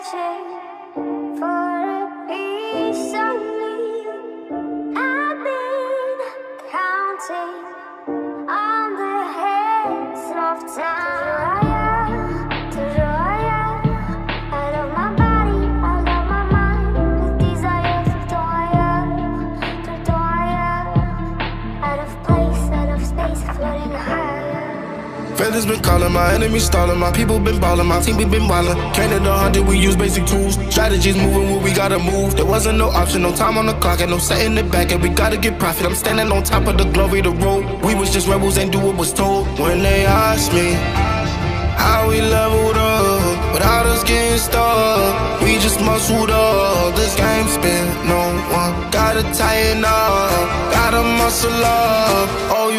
searching for a piece of me. I've been counting on the heads of time. I love my body, I love my mind. With desire to out of place, out of space, floating higher. Feathers been calling, my enemies stalling, my people been ballin', my team we been wildin'. Can't 100, we use basic tools. Strategies moving where we gotta move. There wasn't no option, no time on the clock, and no setting it back, and we gotta get profit. I'm standing on top of the glory, the road. We was just rebels, ain't do what was told. When they asked me how we leveled up, without us getting stuck, we just muscled up. This game spin, no one gotta tighten up, gotta muscle up. Oh, you